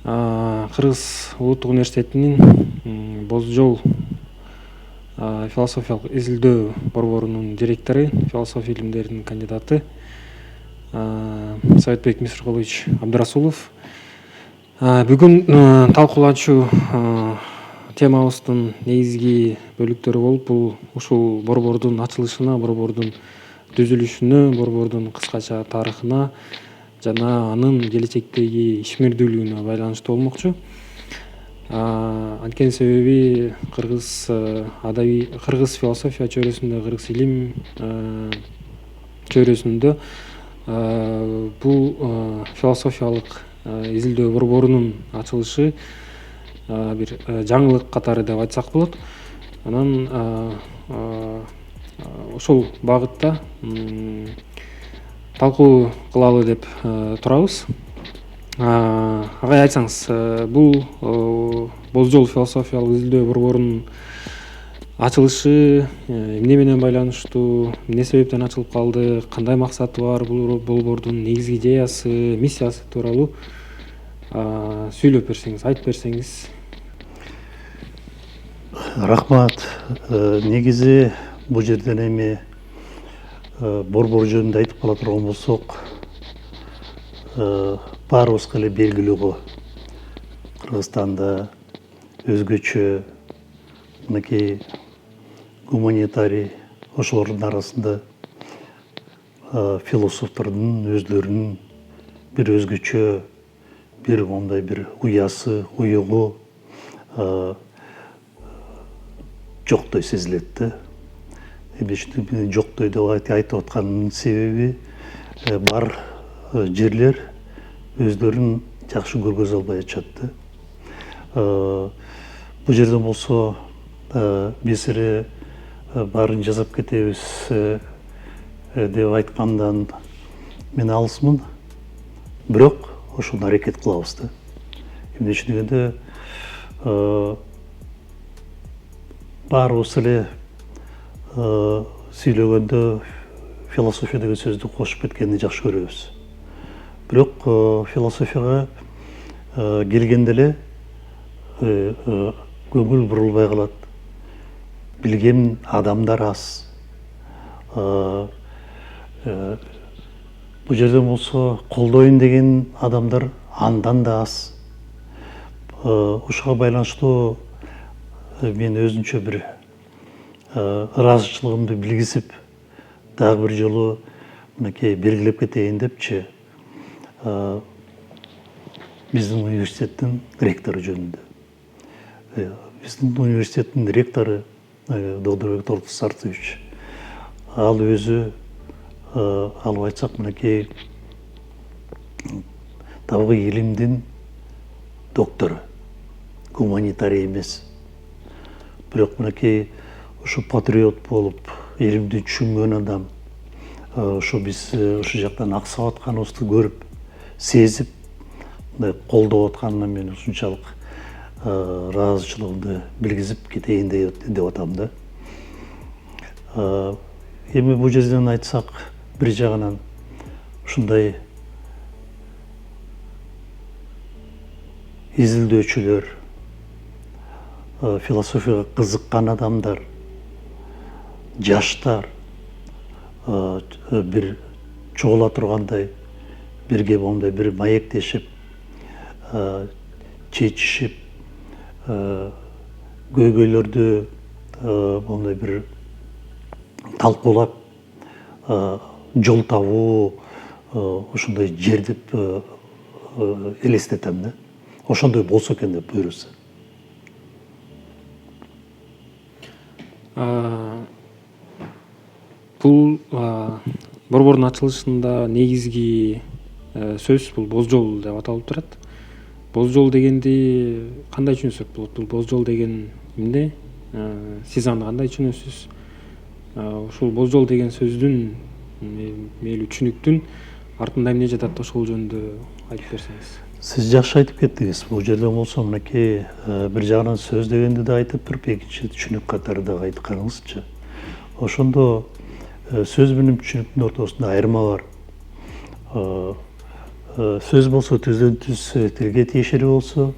Кыргыз Улуттук университетинин Боз жол философиялык изилдөө борборунун директору, философия илимдеринин кандидаты Советбек Мисркулович Абдрасулов. Бүгүн талкууланчу темабыздын негизги бөлүктөрү болуп, бул ушул борбордун ачылышына, борбордун түзүлүшүнө, борбордун кыскача тарыхына жана анын келечектеги ишмердүүлүгүнө байланыштуу болмокчу. Анткени себеби кыргыз философия чөйрөсүндө, кыргыз илим чөйрөсүндө бул философиялык изилдөө борборунун ачылышы бир жаңылык катары деп айтсак болот. Анан ошол багытта талкуу кылалы деп турабыз. Агай, айтсаңыз, бул Боз жол философиялык изилдөө борборунун ачылышы эмне менен байланыштуу, эмне себептен ачылып калды, кандай максаты бар бул борбордун, негизги идеясы, миссиясы тууралуу сүйлөп берсеңиз, айтып берсеңиз. Рахмат. Негизи бул жерден эми борбор жөнүндө айтып кала турган болсок, баарыбызга эле белгилүү го. Кыргызстанда өзгөчө мынакей гуманитарий ошолордун арасында философтордун өздөрүнүн бир өзгөчө, бир мондай бир уясы, уюгу жоктой сезилет да. Жоктой деп айтып атканымдын себеби бар жерлер өздөрүн жакшы көргөзө албай атышат да. Бул жерден болсо биз эле баарын жасап кетебиз деп айткандан мен алысмын, бирок ошону аракет кылабыз да. Эмне үчүн дегенде баарыбыз эле сүйлөгөндө философия деген сөздү кошуп кеткенди жакшы көрөбүз. Бирок философияга келгенде эле көңүл бурулбай калат. Билген адамдар аз. Бул жерден болсо колдойм деген адамдар андан да аз. Ушуга байланыштуу мен өзүнчө бир ыраазычылыгымды билгизип, дагы бир жолу мынакей белгилеп кетейин депчи, биздин университеттин ректору жөнүндө. Биздин университеттин ректору Додорбек Тордусартович, ал өзү, алып айтсак, мынакей табигый илимдин доктору, гуманитарий эмес. Бирок мынакей ушу патриот болуп, илимди түшүнгөн адам, ушу биз ушу жактан аксап атканыбызды көрүп, сезип, мындай колдоп атканына мен ушунчалык ыраазычылыгымды билгизип кетейин деп атам да. Эми бул жерден айтсак, бир жагынан ушундай изилдөөчүлөр, философияга кызыккан адамдар, жаштар бир чогула тургандай, бирге мондай бир маектешип, чечишип, көйгөйлөрдү мондай бир талкуулап, жол табуу, ушундай жер деп элестетем да. Ошондой болсо экен деп буйруса. Бул борбордун ачылышында негизги сөз бул Боз жол деп аталып турат. Боз жол дегенди кандай түшүнсөк болот? Бул Боз жол деген эмне? Сиз аны кандай түшүнөсүз? Ушул Боз жол деген сөздүн, мейли түшүнүктүн артында эмне жатат, ошол жөнүндө айтып берсеңиз. Сиз жакшы айтып кеттиңиз. Бул жерден болсо мынакей бир жагынан сөз дегенди да айтып туруп, экинчи түшүнүк катары да айтканыңызчы. Ошондо сөз менен түшүнүктүн ортосунда айырма бар. сөз болсо түздөн түз тилге тиешелүү болсо,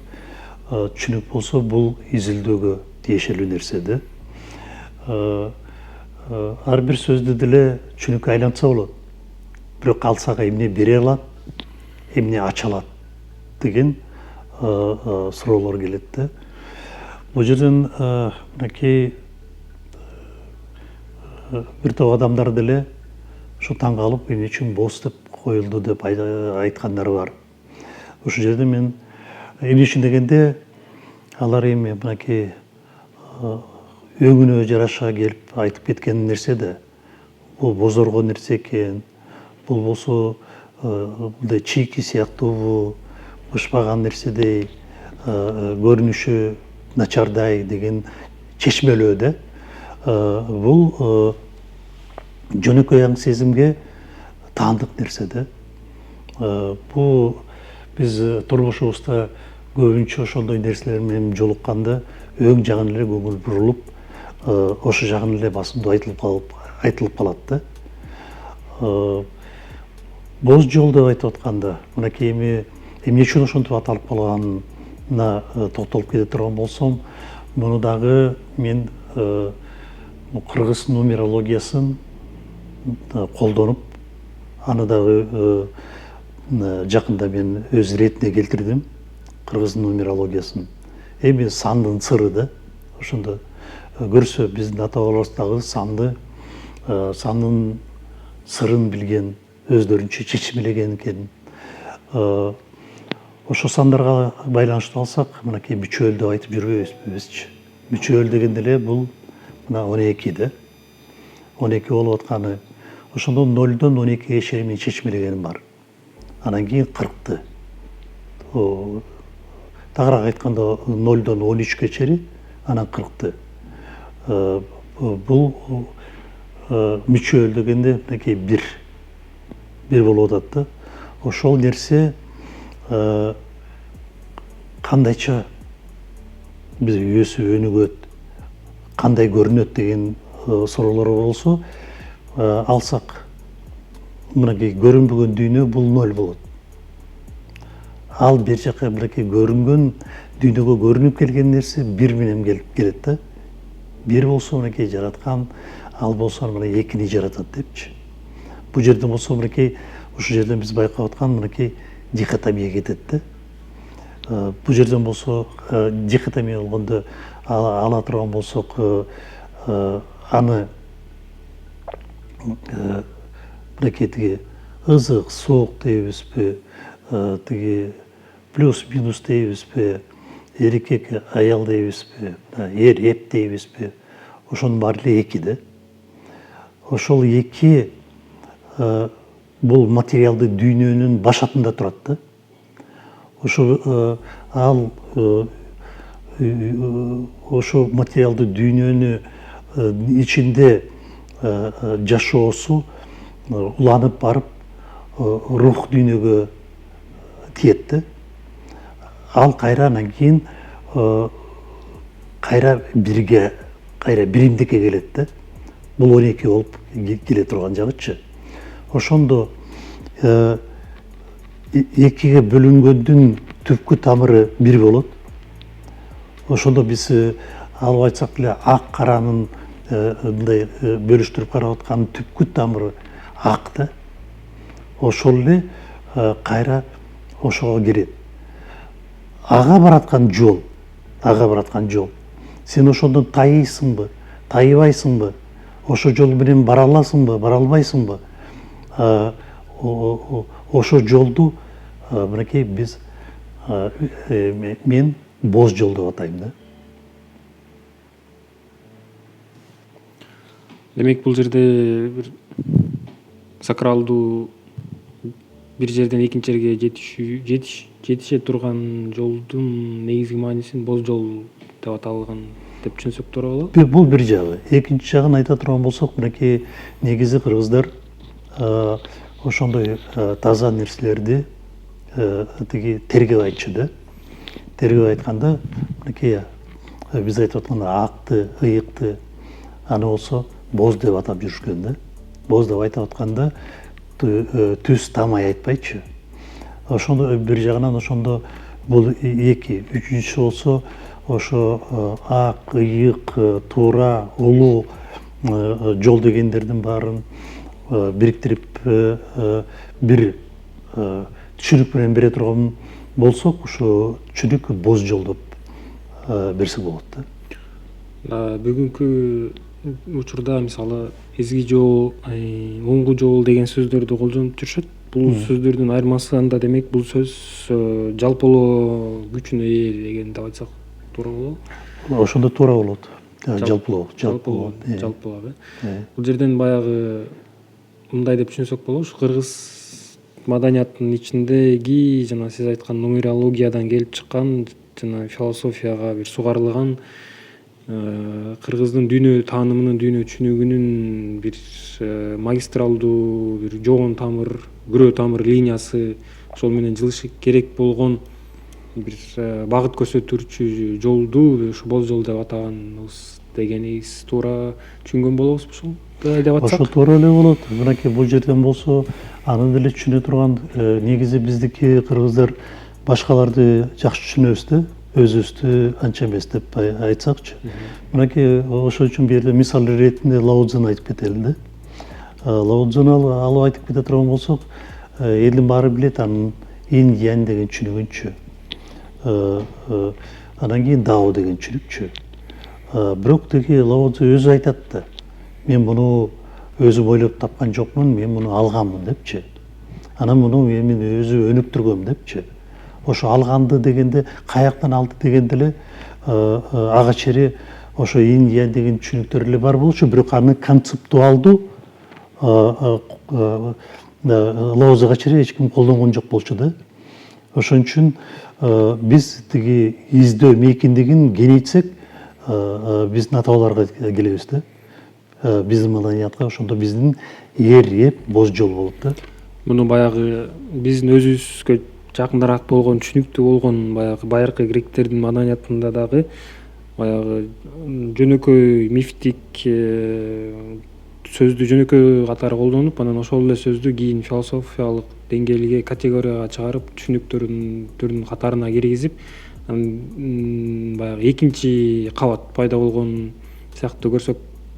түшүнүк болсо бул изилдөөгө тиешелүү нерсе да. Ар бир сөздү деле түшүнүккө айлантса болот. Бирок ал сага эмне бере алат, эмне ача алат деген суроолор келет да. Бул жерден мынакей бир топ адамдар деле ушу таң калып, эмне үчүн боз деп коюлду деп айткандар бар. Ошол жерде мен эмне үчүн дегенде, алар эми мынакей өңүнө жараша келип айтып кеткен нерсе да. Бул бозорго нерсе экен, бул болсо мындай чийки сыяктуу бышпаган нерседей, көрүнүшү начардай деген чечмелөө да. Бул жөнөкөй аң сезимге таандык нерсе да. Бул биз турмушубузда көбүнчө ошондой нерселер менен жолукканда өң жагын эле көңүл бурулуп, ошол жагын эле басымдуу айтылып калат да. Боз жол деп айтып атканда, мынакей эмне үчүн ошентип аталып калганына токтолуп кете турган болсом, муну дагы мен кыргыз нумерологиясын колдонуп, аны дагы жакында мен өз иретине келтирдим, кыргыз нумерологиясын. Эми сандын сыры да, ошондо көрсө биздин ата бабаларыбыз дагы сандын сырын билген, өздөрүнчө чечмелеген экен. Ошо сандарга байланыштуу алсак, мынакей бүчөөл деп айтып жүрбөйбүзбү бизчи. Бүчөөл дегенде эле бул мына 12 да. 12 болуп атканы, ошондо 0-дон 12-ге чейин мен чечмелегеним бар. Анан кийин 40-ты. Тагыраак айтканда 0-дон 13-ке чейин, анан 40-ты. Бул мүчөөл дегенде мынакей бир болуп атат да. Ошол нерсе кандайча биз өсүп өнүгөт, кандай көрүнөт деген суроолор болсо, алсак, мынакей көрүнбөгөн дүйнө бул 0 болот. Ал бир жака мынакей көрүнгөн дүйнөгө көрүнүп келген нерсе 1 менен келет да. 1 болсо мынакей жараткан, ал болсо мына 2-ни жаратат депчи. Бул жерден болсо мынакей, ушул жерден биз байкап аткан мынакей дихотомия кетет да. Бул жерден болсо дихотомия болгондо ала турган болсок, аны мынакей тиги ызык, суук дейбизби, тиги плюс-минус дейбизби, эркек, аял дейбизби, эр, эп дейбизби, ошонун баары эле 2 да. Ошол 2 бул материалдык дүйнөнүн башатында турат да. Ошо ал ошо материалдык дүйнөнүн ичинде жашоосу уланып барып рух дүйнөгө тиет да. Ал кайра анан кийин кайра бирге, кайра биримдикке келет да. Бул 12 болуп келе турган жагычы. Ошондо 2-ге бөлүнгөндүн түпкү тамыры 1 болот. Ошондо биз алып айтсак эле ак каранын мындай бөлүштүрүп карап аткан түпкү тамыры ак да. Ошол эле кайра ошого кирет. Ага бараткан жол. Сен ошондон тайыйсыңбы, тайыбайсыңбы? Ошо жол менен бара аласыңбы, бара албайсыңбы? Ошо жолду мынакей биз мен боз жол деп атайм да. Демек бул жерде бир сакралдуу бир жерден экинчи жерге жетише турган жолдун негизги маанисин боз жол деп аталган деп түшүнсөк туура болобу? Бул бир жагы. Экинчи жагын айта турган болсок, мынакей негизи кыргыздар ошондой таза нерселерди тиги тергеп айтчу да. Тергеп айтканда мынакей биз айтып атканда акты, ыйыкты, аны болсо боз деп атап жүрүшкөн да. Боз деп айтып атканда түз тамай айтпайчы. ошондо бир жагынан ошондо бул эки, үчүнчүсү болсо ошо ак, ыйык, туура, улуу жол дегендердин баарын бириктирип бир түшүнүк менен бере турган болсок, ошо түшүнүк боз жол деп берсек болот да. Бүгүнкү учурда мисалы эзги жол, оңгу жол деген сөздөрдү колдонуп жүрүшөт. Бул сөздөрдүн айырмасы анда демек бул сөз жалпылоо күчүнө ээ деген деп айтсак туура болобу? Ошондо туура болот. Жалпылоо. Бул жерден баягы мындай деп түшүнсөк болобу, ушу кыргыз маданиятынын ичиндеги жана сиз айткан нумерологиядан келип чыккан жана философияга бир сугарылган кыргыздын дүйнө таанымынын, дүйнө түшүнүгүнүн бир магистралдуу, бир жоон тамыр, күрөө тамыр линиясы, ошол менен жылышы керек болгон бир багыт көрсөтүүчү жолду ушу боз жол деп атаганыбыз дегениңиз туура түшүнгөн болобузбу ушул деп атсак? Ошо туура эле болот. Мынакей бул жерден болсо аны деле түшүнө турган негизи биздики кыргыздар башкаларды жакшы түшүнөбүз да, өзүбүздү анча эмес деп айтсакчы. Мынакей ошол үчүн бу жерде мисал иретинде Лао Цзуну айтып кетели да. Лао Цзуну алып айтып кете турган болсок, элдин баары билет анын ин ян деген түшүнүгүнчү. Анан кийин дао деген түшүнүкчү. Бирок тиги Лао Цзу өзү айтат да, мен муну өзүм ойлоп тапкан жокмун, мен муну алганмын депчи. Анан муну мен өзү өнүктүргөм депчи. Ошо алганды дегенде каяктан алды дегенде эле ага чейин ошо ин ян деген түшүнүктөр эле бар болчу, бирок аны концептуалдуу Лао Цзуга чейин эч ким колдонгон жок болчу да. Ошон үчүн биз тиги издөө мейкиндигин кеңейтсек, биздин аталарга келебиз да. Биздин маданиятка ошондо биздин эр боз жол болот да. Муну баягы биздин өзүбүзгө жакындараак болгон, түшүнүктүү болгон баягы байыркы гректердин маданиятында дагы баягы жөнөкөй мифтик сөздү жөнөкөй катары колдонуп, анан ошол эле сөздү кийин философиялык деңгээлге, категорияга чыгарып, түшүнүктөрдүн катарына киргизип, баягы экинчи кабат пайда болгон сыяктуу көрсөк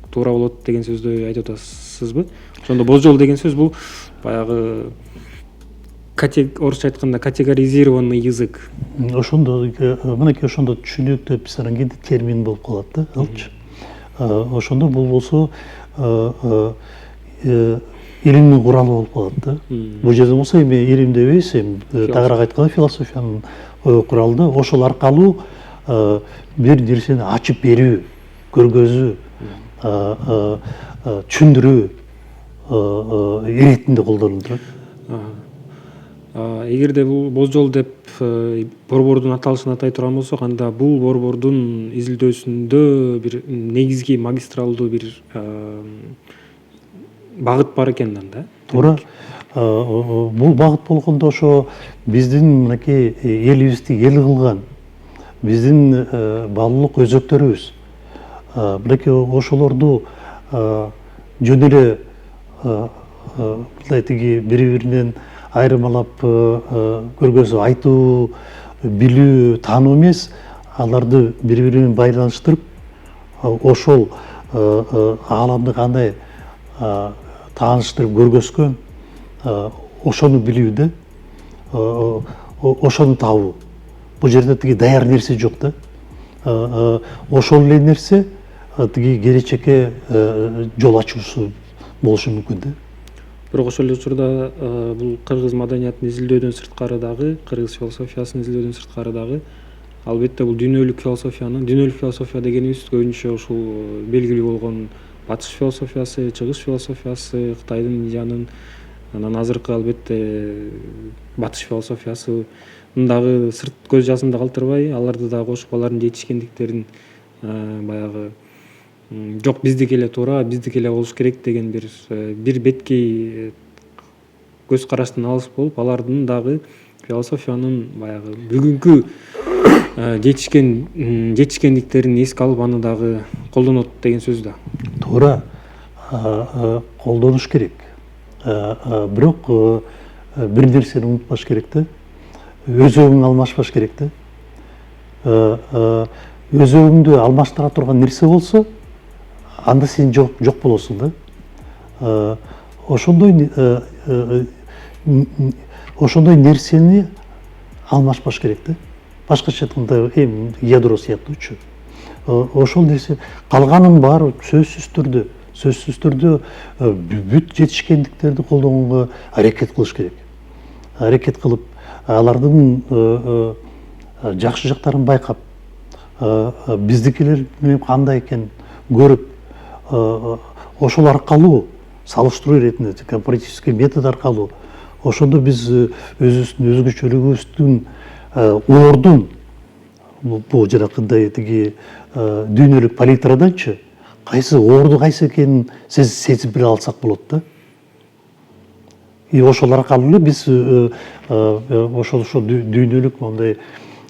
туура болот деген сөздү айтып атасызбы? Ошондо боз жол деген сөз бул баягы орусча айтканда категоризированный язык. Ошондо мынакей ошондо түшүнүк деп биз анан кийин термин болуп калат да, алчы. Ошондо бул болсо илимдин куралы болуп калат да. Бул жерде болсо эми илим дебейбиз, эми тагыраак айтканда философиянын куралы да. Ошол аркылуу бир нерсени ачып берүү, көргөзүү, түшүндүрүү иретинде колдонулат. Эгерде бул боз жол деп борбордун аталышын атай турган болсок, анда бул борбордун изилдөөсүндө бир негизги магистралдуу бир багыт бар экен анда. Туура. Бул багыт болгондо ошо биздин мынакей элибизди эл кылган биздин баалуулук өзөктөрүбүз. Мынакей ошолорду жөн эле мындай тиги бири-биринен айырмалап көргөзүп айтуу, билүү, таануу эмес, аларды бири-бири менен байланыштырып, ошол ааламды кандай тааныштырып көргөзгөн, ошону билүүдө, ошону табуу. Бул жерде тиги даяр нерсе жок да. Ошол эле нерсе тиги келечекке жол ачуусу болушу мүмкүн да. Бирок ошол эле учурда бул кыргыз маданиятын изилдөөдөн сырткары дагы, кыргыз философиясын изилдөөдөн сырткары дагы албетте бул дүйнөлүк философия дегенибиз көбүнчө ушул белгилүү болгон батыш философиясы, чыгыш философиясы, Кытайдын, Индиянын, анан азыркы албетте батыш философиясы дагы сырт көз жасында калтырбай, аларды дагы кошуп алардын жетишкендиктерин баягы жок биздики эле туура, биздики эле болуш керек деген бир беткей көз караштан алыс болуп, алардын дагы философиянын баягы бүгүнкү жетишкендиктерин эске алып, аны дагы колдонот деген сөз да. Туура, колдонуш керек. Бирок бир нерсени унутпаш керек да. өзөгүң алмашпаш керек да. Өзөгүңдү алмаштыра турган нерсе болсо, анда сен жок болосуң да. Ошондой нерсени алмашпаш керек да. Башкача айтканда эми ядро сыяктуучу. Ошол нерсе калганын баары сөзсүз түрдө бүт жетишкендиктерди колдонууга аракет кылыш керек. Аракет кылып, алардын жакшы жактарын байкап, биздикилер менен кандай экенин көрүп, ошол аркылуу салыштыруу иретинде компаративдик метод аркылуу ошондо биз өзүбүздүн өзгөчөлүгүбүздүн ордун бул жанакындай тиги дүйнөлүк палитраданчы кайсы орду кайсы экенин сезип биле алсак болот да. И ошол аркылуу эле биз ошол дүйнөлүк мондай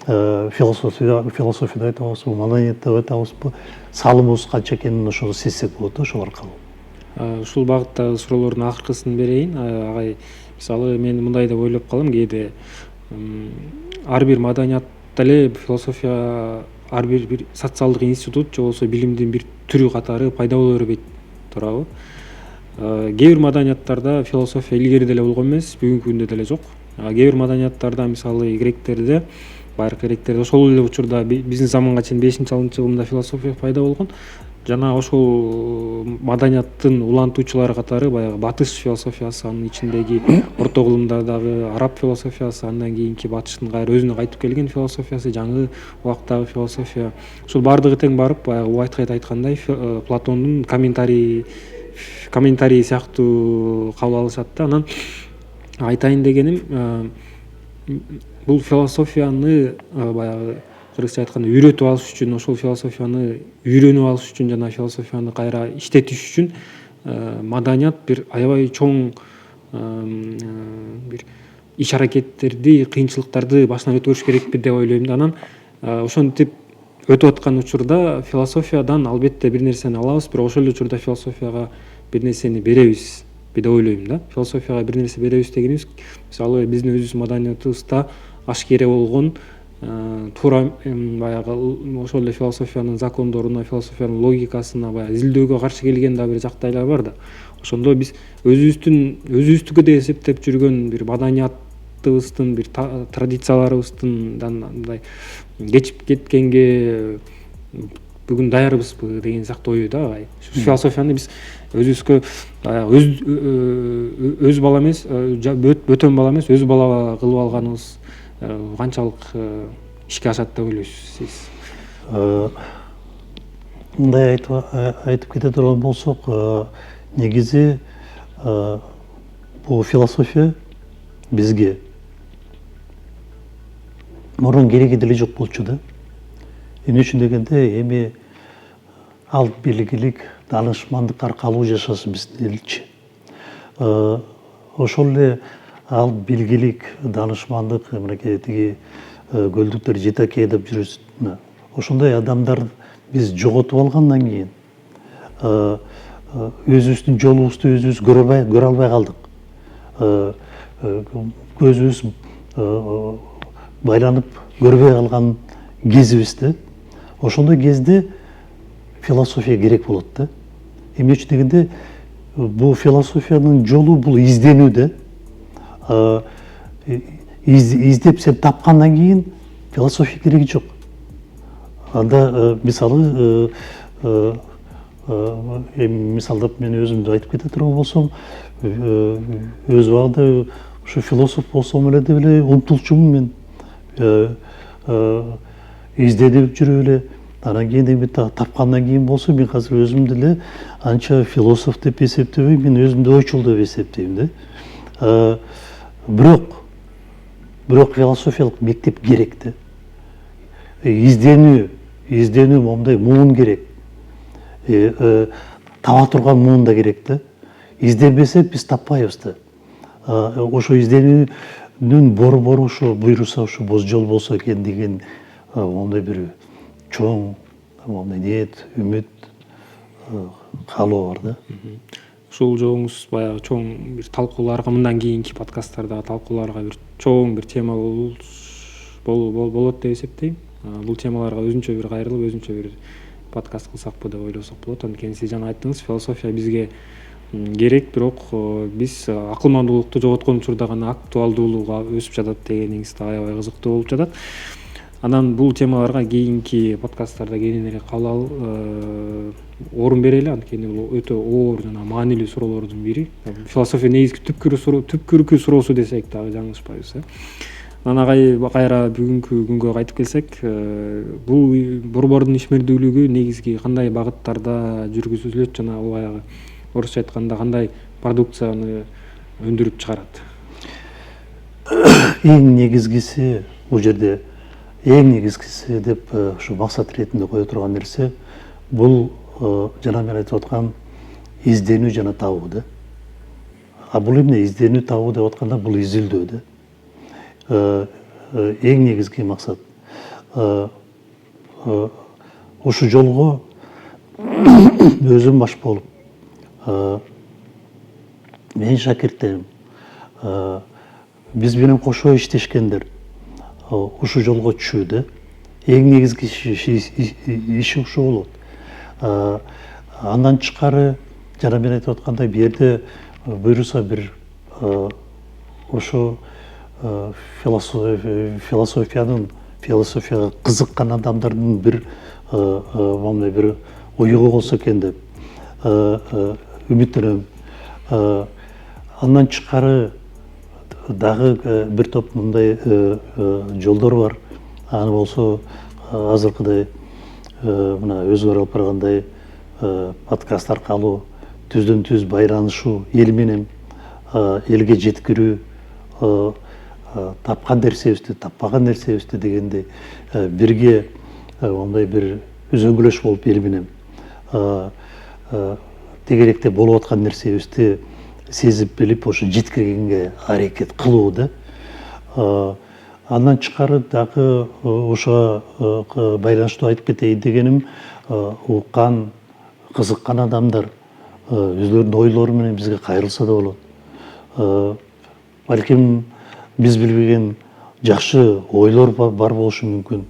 философияда айтабызбы, маданиятта айтабызбы, салымыбыз канча экенин ошону сезсек болот да ошол аркылуу. Ушул багыттагы суроолордун акыркысын берейин. Агай, мисалы мен мындай деп ойлоп калам кээде, ар бир маданиятта эле философия ар бир социалдык институт же болбосо билимдин бир түрү катары пайда боло бербейт туурабы? Кээ бир маданияттарда философия илгери деле болгон эмес, бүгүнкү күндө деле жок. Кээ бир маданиятарда, мисалы гректерде, байыркы гректерде ошол эле учурда биздин заманга чейин 5-6 кылымда философия пайда болгон. Жана ошол маданияттын улантуучулары катары баягы батыш философиясы, анын ичиндеги орто кылымдардагы араб философиясы, андан кийинки батыштын кайра өзүнө кайтып келген философиясы, жаңы убактагы философия. Ушул баардыгы тең барып, баягы Уайтхед айткандай, Платондун комментарий сыяктуу кабыл алышат да. Анан айтайын дегеним, бул философияны баягы кыргызча айтканда үйрөтүп алыш үчүн, ошол философияны үйрөнүп алыш үчүн жана философияны кайра иштетиш үчүн маданият бир аябай чоң бир иш аракеттерди, кыйынчылыктарды башынан өткөрүш керекпи деп ойлойм да. Анан ошентип өтүп аткан учурда философиядан албетте бир нерсени алабыз, бирок ошол эле учурда философияга бир нерсени беребиз деп ойлойм да. Философияга бир нерсе беребиз дегенибиз, мисалы биздин өзүбүздүн маданиятыбызда ашкере болгон туура баягы ошол эле философиянын закондоруна, философиянын логикасына баягы изилдөөгө каршы келген да бир жагдайлар бар да. Ошондо биз өзүбүздүкү деп эсептеп жүргөн бир маданиятыбыздын, бир традицияларыбыздын мындай кечип кеткенге бүгүн даярбызбы деген сыяктуу ой да. Философияны биз өзүбүзгө өз бала эмес, бөтөн бала эмес, өз бала кылып алганыбыз канчалык ишке ашат деп ойлойсуз сиз? Мындай айтып кете турган болсок, негизи бул философия бизге мурун кереги деле жок болчу да. Эмне үчүн дегенде, эми ал белгилик данышмандык аркылуу жашасын биздин элчи. Ошол эле ал белгилик данышмандык, мынакей тиги көлдүктөр жетекей деп жүрөсүн. Ошондой адамдар биз жоготуп алгандан кийин өзүбүздүн жолубузду өзүбүз көрө албай калдык. Көзүбүз байланып көрбөй калган кезибизде, ошондой кезде философия керек болот да. Эмне үчүн дегенде, бул философиянын жолу бул изденүү да. Издеп сен тапкандан кийин философия кереги жок. Анда мисалы мисалдап мен өзүмдү айтып кете турган болсом, өз убагында ушу философ болсом эле деп эле умтулчумун мен. Изденип жүрүп эле, анан кийин эми тапкандан кийин болсо, мен азыр өзүмдү эле анча философ деп эсептебейм, мен өзүмдү ойчул деп эсептейм да. Бирок философиялык мектеп керек да. Изденүү момундай муун керек. Таба турган муун да керек да. Изденбесек биз таппайбыз да. Ошо изденүүнүн борбору ошо буйруса, ошо боз жол болсо экен деген момундай бир чоң момундай ниет, үмүт, каалоо бар да. Ушул жолуңуз баягы чоң бир талкууларга, мындан кийинки подкасттардагы талкууларга бир чоң бир тема болуш болот деп эсептейм. Бул темаларга өзүнчө бир кайрылып, өзүнчө бир подкаст кылсакпы деп ойлосок болот. Анткени сиз жана айттыңыз, философия бизге керек, бирок биз акылмандуулукту жоготкон учурда гана актуалдуулугу өсүп жатат дегениңиз да аябай кызыктуу болуп жатат. Анан бул темаларга кийинки подкасттарда кененирээк орун берели, анткени бул өтө оор жана маанилүү суроолордун бири. Философия негизги түпкүркү суроосу десек дагы жаңылышпайбыз. Анан кайра бүгүнкү күнгө кайтып келсек, бул борбордун ишмердүүлүгү негизги кандай багыттарда жүргүзүлөт жана ал баягы орусча айтканда кандай продукцияны өндүрүп чыгарат? Эң негизгиси бул жерде деп ушу максат иретинде кое турган нерсе бул жана мен айтып аткан изденүү жана табуу да. Бул эмне изденүү табуу деп атканда бул изилдөө да. Эң негизги максат. Ушу жолго өзүм баш болуп, менин шакирттерим, биз менен кошо иштешкендер ушу жолго түшүүдө эң негизги иши ушул болот. Андан тышкары жана мен айтып аткандай бул жерде буюрса бир ошо философияга кызыккан адамдардын бир момундай бир уюгу болсо экен деп үмүттөнөм. Андан тышкары дагы бир топ мындай жолдор бар. Аны болсо азыркыдай мына өзүңөр алып баргандай подкаст аркылуу түздөн түз байланышуу, эл менен элге жеткирүү, тапкан нерсебизди, таппаган нерсебизди дегендей бирге мондай бир үзөңгүлөш болуп эл менен тегеректе болуп аткан нерсебизди сезип билип ошо жеткиргенге аракет кылуу да. Андан тышкары дагы ошого байланыштуу айтып кетейин дегеним, уккан, кызыккан адамдар өздөрүнүн ойлору менен бизге кайрылса да болот. Балким биз билбеген жакшы ойлор бар болушу мүмкүн.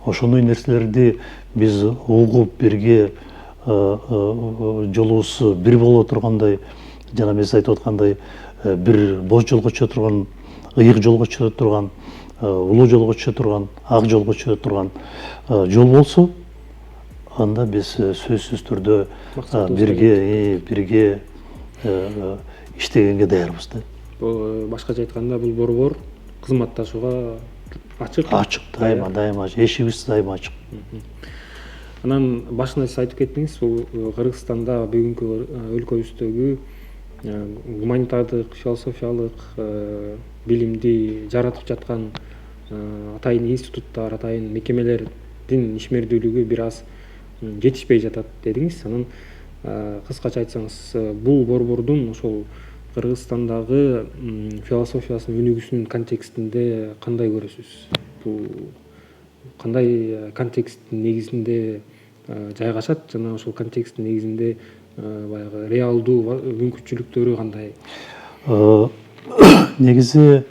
Ошондой нерселерди биз угуп бирге жолубуз бир боло тургандай, жана мен айтып аткандай бир боз жолго чыга турган, ыйык жолго чыга турган, улуу жолго чыга турган, ак жолго чыга турган жол болсо, анда биз сөзсүз түрдө бирге иштегенге даярбыз да. Башкача айтканда бул борбор кызматташууга ачык. Ачык, дайыма эшигибиз дайыма ачык. Анан башында сиз айтып кеттиңиз, бул Кыргызстанда бүгүнкү өлкөбүздөгү гуманитардык, философиялык билимди жаратып жаткан атайын институттар, атайын мекемелердин ишмердүүлүгү бир аз жетишпей жатат дедиңиз. Анан кыскача айтсаңыз, бул борбордун ошол Кыргызстандагы философиясынын өнүгүүсүнүн контекстинде кандай көрөсүз? Бул кандай контексттин негизинде жайгашат жана ошол контексттин негизинде баягы реалдуу мүмкүнчүлүктөрү кандай? Негизи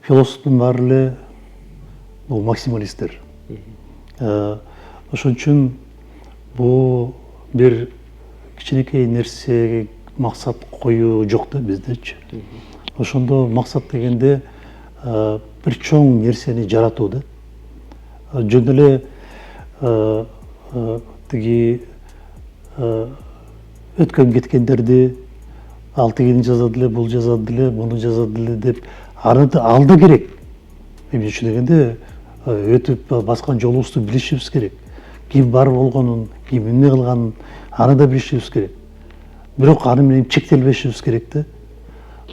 философтун баары эле бул максималисттер. Ошон үчүн бул бир кичинекей нерсеге максат коюу жок да биздечи. Ошондо максат дегенде бир чоң нерсени жаратуу да. Жөн эле тиги өткөн кеткендерди ал тигини жазат эле, бул жазат эле, муну жазат эле деп алда керек. Эмне үчүн дегенде өтүп баскан жолубузду билишибиз керек. Ким бар болгонун, ким эмне кылганын аны да билишибиз керек. Бирок аны менен чектелбешибиз керек да.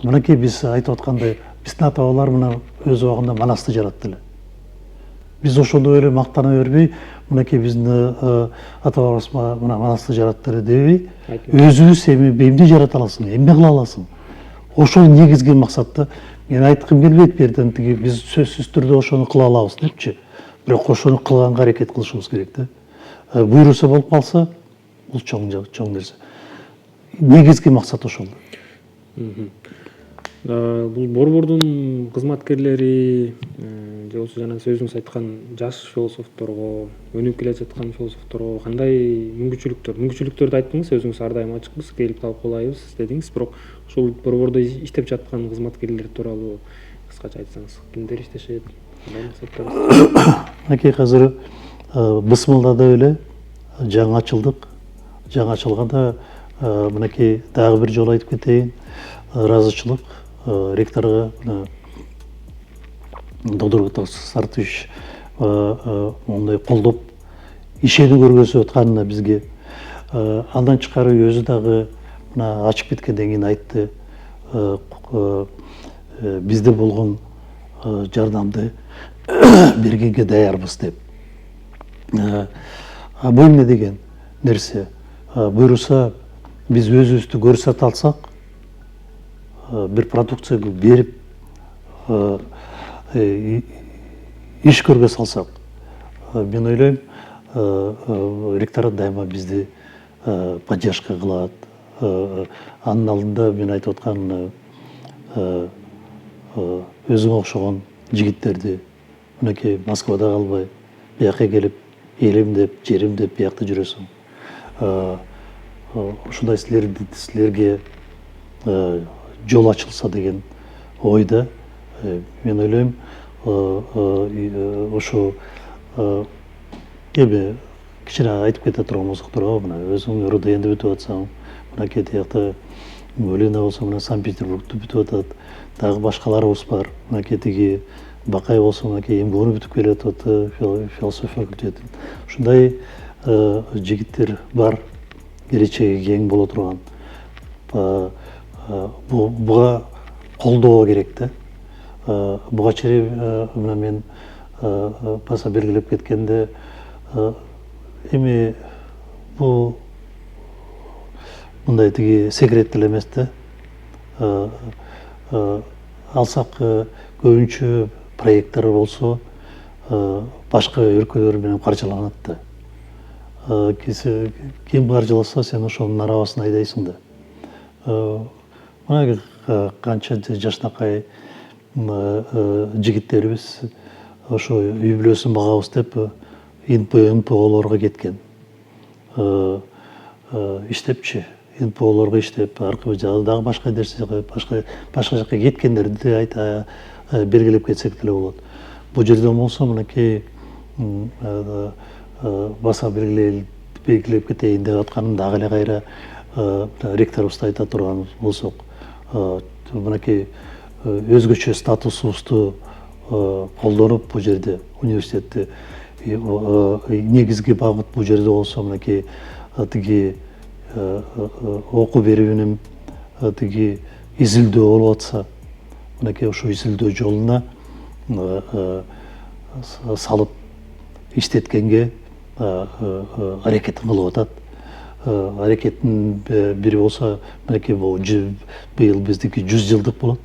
Мынакей биз айтып аткандай, биздин ата бабалар мына өз убагында манасты жаратты эле. Биз ошондой эле мактана бербей, мынакей биздин ата бабаларыбыз мына манасты жаратты эле дебей, өзүбүз эмне жарата аласың, эмне кыла аласың? Ошол негизги максатта мен айткым келбейт берден тиги биз сөзсүз түрдө ошону кыла алабыз депчи. Бирок ошону кылганга аракет кылышыбыз керек да. Буйруса болуп калса, бул чоң нерсе. Негизги максат ошол. Бул борбордун кызматкерлери же болбосо жана сиз өзүңүз айткан жаш философторго, өнүгүп келе жаткан философторго кандай мүмкүнчүлүктөрдү айттыңыз, өзүңүз ар дайым ачыкпыз, келип талкуулайбыз дедиңиз, бирок ушул борбордо иштеп жаткан кызматкерлер тууралуу кыскача айтсаңыз, кимдер иштешет, кандай максаттар? Мынакей азыр Бысмылдада эле жаңы ачылдык. Жаңы ачылганда мынакей дагы бир жолу айтып кетейин, ыраазычылык ректорго Доктор Сартович мондай колдоп ишенүү көргөзүп атканына бизге. Андан тышкары өзү дагы мына ачып кеткенден кийин айтты, бизде болгон жардамды бергенге даярбыз деп. Бул эмне деген нерсе? Буюрса биз өзүбүздү көрсөтө алсак, бир продукцияны берип иш көргө салсак, мен ойлойм, ректорат дайыма бизди поддержка кылат. Анын алдында мен айтып аткан өзүңө окшогон жигиттерди мынакей Москвада калбай, бияка келип элим деп, жерим деп биякта жүрөсүң. Ушундай силерге жол ачылса деген ойда, мен ойлойм, ошо эми кичине айтып кете турган болсок туурабы, мына өзүң РУДНди бүтүп атсаң, мынакей тиякта Өлина болсо мына Санкт-Петербургду бүтүп атат, дагы башкаларыбыз бар. Мынакей тиги Бакай болсо мынакей МГУну бүтүп келатат, философия факультетин. Ушундай жигиттер бар, келечеги кең боло турган. Буга колдоо керек да. Буга чейин мына мен баса белгилеп кеткенде, эми бул мындай тиги секрет деле эмес да. Алсак көбүнчө проекттер болсо башка өлкөлөр менен каржыланат да. Ким каржыласа, сен ошонун арабасын айдайсың да. Мына канча жашынакай жигиттерибиз ошо үй бүлөсүн багабыз деп НПОлорго кеткен. Иштепчи, НПОлорго иштеп, аркы дагы башка нерсеге, башка жакка кеткендерди белгилеп кетсек деле болот. Бул жерден болсо мынакей баса белгилеп кетейин деп атканым дагы эле кайра ректорубузду айта турган болсок, мынакей өзгөчө статусубузду колдонуп бул жерде университетте негизги багыт бул жерде болсо мынакей тиги окуу берүүнүн тиги изилдөө болуп атса, мынакей ошо изилдөө жолуна салып иштеткенге аракетин кылып атат. Аракеттин бири болсо мынакей быйыл биздики 100 жылдык болот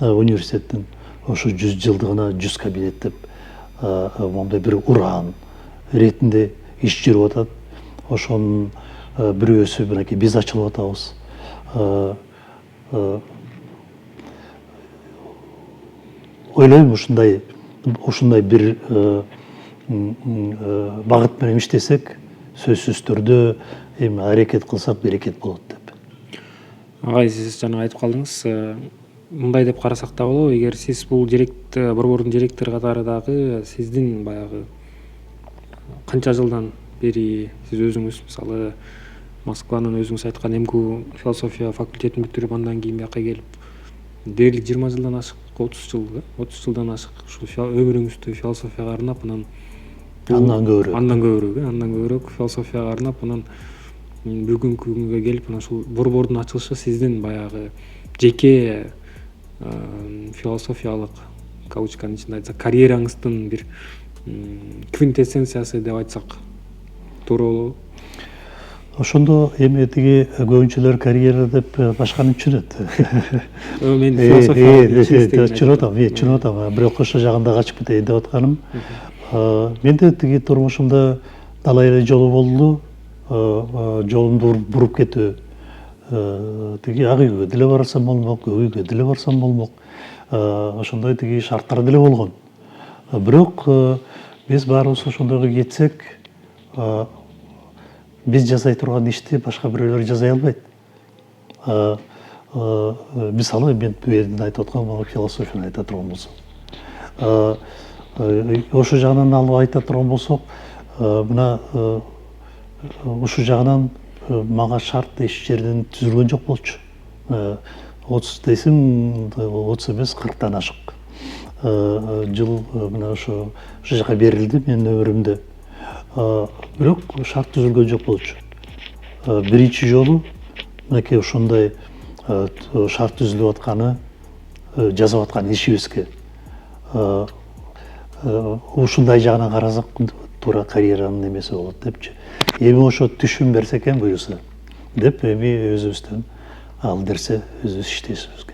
университеттин. Ошо 100 жылдыгына 100 кабинет деп мондай бир уран иретинде иш жүрүп атат. Ошонун бирөөсү мынакей биз ачылып атабыз. Ойлойм, ушундай бир багыт менен иштесек, сөзсүз түрдө эми аракет кылсак берекет болот деп. Агай, сиз жана айтып калдыңыз, мындай деп карасак да болобу, эгер сиз бул борбордун директору катары дагы сиздин баягы канча жылдан бери сиз өзүңүз мисалы Москванын өзүңүз айткан МГУ философия факультетин бүтүрүп, андан кийин бияка келип дээрлик 20 жылдан ашык, 30 жылдан ашык ушул өмүрүңүздү философияга арнап, андан көбүрөөк философияга арнап, анан бүгүнкү күнгө келип, анан ушул борбордун ачылышы сиздин баягы жеке философиялык кавычканын ичинде айтсак карьераңыздын бир квинтэссенциясы деп айтсак туура болобу? Ошондо эми тиги көбүнчөлөр карьера деп башканы түшүнөт. Мен философия түшүнүп атам, бирок ошол жагында качып кетейин деп атканым. Менде тиги турмушумда талай эле жолу болду, жолумду буруп кетүү. тиги ак үйгө деле барсам болмок, көк үйгө деле барсам болмок. Ошондой тиги шарттар деле болгон. Бирок биз баарыбыз ошондойго кетсек, биз жасай турган ишти башка бирөөлөр жасай албайт. Мисалы мен бүйөдөн айтып аткан могу философияны айта турган болсом, ошол жагынан алып айта турган болсок, мына ушул жагынан мага шарт эч жерден түзүлгөн жок болчу. 30 дейсиң, 30 эмес 40тан ашык жыл мына ошо жака берилди менин өмүрүмдө. Бирок шарт түзүлгөн жок болчу. Биринчи жолу мынакей ошондой шарт түзүлүп атканы, жасап аткан ишибизге ушундай жагынан карасак туура карьеранын немеси болот депчи. Эми ошо түшүм берсе экен буюрса деп эми өзүбүздөн ал нерсе өзүбүз иштешибиз